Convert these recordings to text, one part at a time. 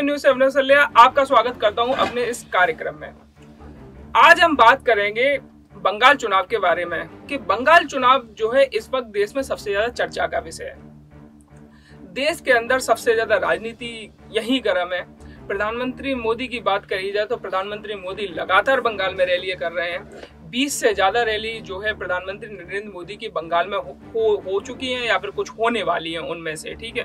News से अभिनव सल्लिया आपका स्वागत करता हूं अपने इस कार्यक्रम में। आज हम बात करेंगे बंगाल चुनाव के बारे में कि बंगाल चुनाव जो है इस वक्त देश में सबसे ज्यादा चर्चा का विषय है। देश के अंदर सबसे ज्यादा राजनीति यही गर्म है। प्रधानमंत्री मोदी की बात करी जाए तो प्रधानमंत्री मोदी लगातार बंगाल में रैलियां कर रहे हैं। 20 से ज्यादा रैली जो है प्रधानमंत्री नरेंद्र मोदी की बंगाल में हो चुकी हैं या फिर कुछ होने वाली हैं उनमें से, ठीक है।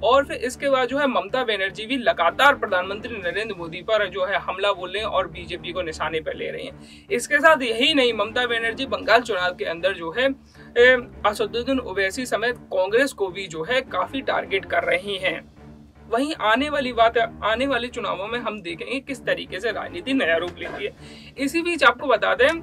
और फिर इसके बाद जो है ममता बनर्जी भी लगातार प्रधानमंत्री नरेंद्र मोदी पर जो है हमला बोल रहे हैं और बीजेपी को निशाने पर ले रही हैं। इसके साथ यही नहीं, ममता बनर्जी बंगाल चुनाव के अंदर जो है असदुद्दीन ओवैसी समेत कांग्रेस को भी जो है काफी टारगेट कर रही हैं। वहीं आने वाले चुनावों में हम देखेंगे किस तरीके से राजनीति नया रूप लेती है। इसी बीच आपको बता दें,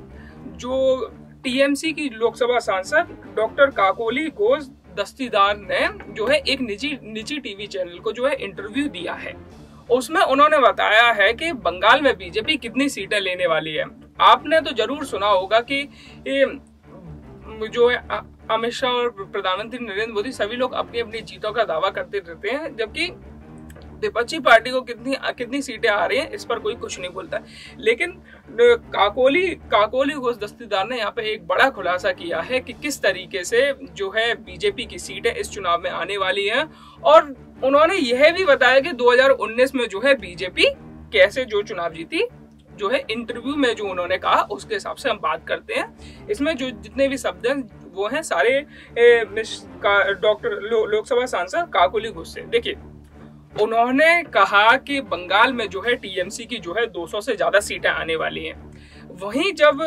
जो टीएमसी की लोकसभा सांसद डॉक्टर काकोली घोष दस्तीदार ने जो है एक निजी टीवी चैनल को जो है इंटरव्यू दिया है। उसमें उन्होंने बताया है कि बंगाल में बीजेपी कितनी सीटें लेने वाली है। आपने तो जरूर सुना होगा कि जो है अमित शाह और प्रधानमंत्री नरेंद्र मोदी सभी लोग अपनी अपनी जीतों का दावा करते रहते हैं, जबकि विपक्षी पार्टी को कितनी सीटें आ रही हैं इस पर कोई कुछ नहीं बोलता। लेकिन काकोली घोष दस्तीदार ने यहाँ पे एक बड़ा खुलासा किया है कि किस तरीके से जो है बीजेपी की सीटें इस चुनाव में आने वाली हैं। और उन्होंने यह भी बताया कि 2019 में जो है बीजेपी कैसे जो चुनाव जीती, जो है इंटरव्यू में जो उन्होंने कहा उसके हिसाब से हम बात करते हैं। इसमें जो जितने भी शब्द हैं वो हैं सारे डॉक्टर लोकसभा सांसद काकोली घोष से। देखिए, उन्होंने कहा कि बंगाल में जो है टीएमसी की जो है 200 से ज्यादा सीटें आने वाली हैं। वहीं जब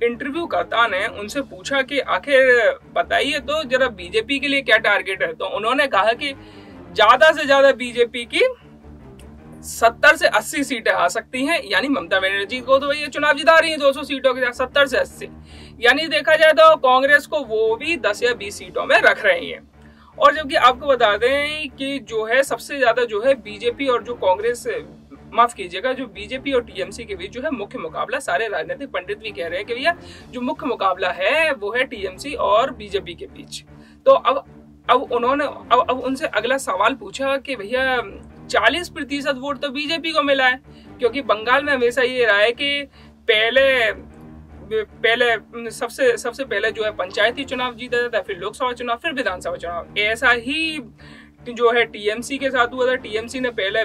इंटरव्यू कर्ता ने उनसे पूछा कि आखिर बताइए तो जरा बीजेपी के लिए क्या टारगेट है, तो उन्होंने कहा कि ज्यादा से ज्यादा बीजेपी की 70 से 80 सीटें आ सकती हैं। यानी ममता बनर्जी को तो ये चुनाव जिता रही है 200 सीटों के साथ 70 से 80, यानी देखा जाए तो कांग्रेस को वो भी 10 या 20 सीटों में रख रही है। और जबकि आपको बता दें कि जो है सबसे ज्यादा जो है बीजेपी और जो कांग्रेस, माफ कीजिएगा, जो बीजेपी और टीएमसी के बीच जो है मुख्य मुकाबला, सारे राजनीतिक पंडित भी कह रहे हैं कि भैया जो मुख्य मुकाबला है वो है टीएमसी और बीजेपी के बीच। तो अब उन्होंने अब उनसे अगला सवाल पूछा कि भैया 40% वोट तो बीजेपी को मिला है, क्योंकि बंगाल में हमेशा ये रहा है कि पहले सबसे पहले जो है पंचायती चुनाव जीता जाता है, फिर लोकसभा चुनाव, फिर विधानसभा चुनाव। ऐसा ही जो है टीएमसी के साथ हुआ था। टीएमसी ने पहले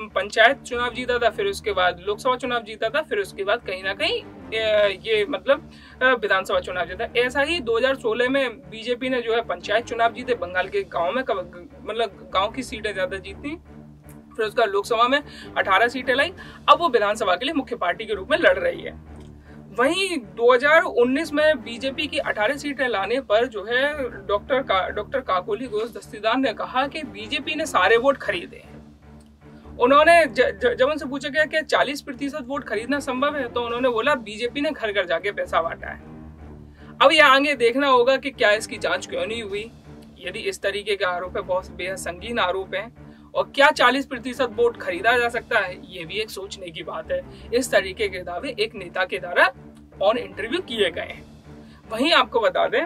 पंचायत चुनाव जीता था, फिर उसके बाद लोकसभा चुनाव जीता था, फिर उसके बाद कहीं ना कहीं ये मतलब विधानसभा चुनाव जीता। ऐसा ही 2016 में बीजेपी ने जो है पंचायत चुनाव जीते, बंगाल के गाँव में मतलब गाँव की सीटें ज्यादा जीती, फिर उसका लोकसभा में 18 सीटें लाई। अब वो विधानसभा के लिए मुख्य पार्टी के रूप में लड़ रही है। वहीं 2019 में बीजेपी की 18 सीटें लाने पर जो है डॉक्टर काकोली घोष दस्तीदार ने कहा कि बीजेपी ने सारे वोट खरीदे हैं। उन्होंने जब उनसे पूछा गया कि 40% वोट खरीदना संभव है, तो उन्होंने बोला बीजेपी ने घर घर जाके पैसा बांटा है। अब ये आगे देखना होगा कि क्या इसकी जांच क्यों नहीं हुई। यदि इस तरीके के आरोप है, बहुत बेहद संगीन आरोप है, और क्या 40% वोट खरीदा जा सकता है, ये भी एक सोचने की बात है। इस तरीके के दावे एक नेता के द्वारा ऑन इंटरव्यू किए गए हैं। वहीं आपको बता दें,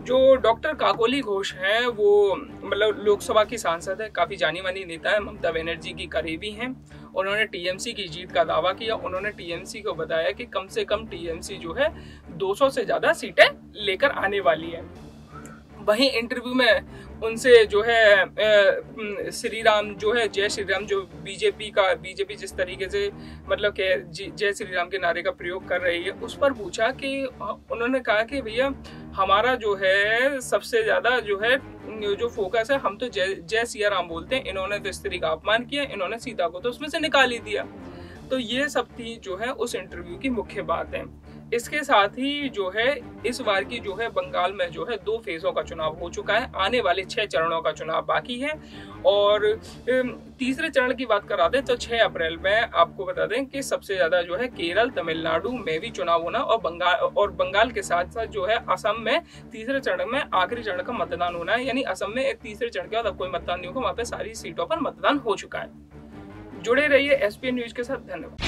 जो डॉक्टर काकोली घोष हैं वो मतलब लोकसभा की सांसद है, काफी जानी मानी नेता है, ममता बनर्जी की करीबी हैं। उन्होंने टीएमसी की जीत का दावा किया। उन्होंने टीएमसी को बताया कि कम से कम टीएमसी जो है 200 से ज्यादा सीटें लेकर आने वाली है। वहीं इंटरव्यू में उनसे जो है श्री राम जो है, जय श्री राम, जो बीजेपी जिस तरीके से मतलब के जय श्री राम के नारे का प्रयोग कर रही है, उस पर पूछा कि उन्होंने कहा कि भैया हमारा जो है सबसे ज्यादा जो है जो फोकस है, हम तो जय सिया राम बोलते हैं, इन्होंने तो स्त्री का अपमान किया, इन्होंने सीता को तो उसमें से निकाल ही दिया। तो ये सब थी जो है उस इंटरव्यू की मुख्य बात है। इसके साथ ही जो है इस बार की जो है बंगाल में जो है 2 फेजों का चुनाव हो चुका है। आने वाले 6 चरणों का चुनाव बाकी है। और तीसरे चरण की बात करा दें तो 6 अप्रैल में आपको बता दें कि सबसे ज्यादा जो है केरल, तमिलनाडु में भी चुनाव होना, और बंगाल के साथ साथ जो है असम में तीसरे चरण में आखिरी चरण का मतदान होना है। यानी असम में तीसरे चरण के बाद अब कोई मतदान नहीं होगा, वहां पे सारी सीटों पर मतदान हो चुका है। जुड़े रहिए एसपीएन न्यूज के साथ। धन्यवाद।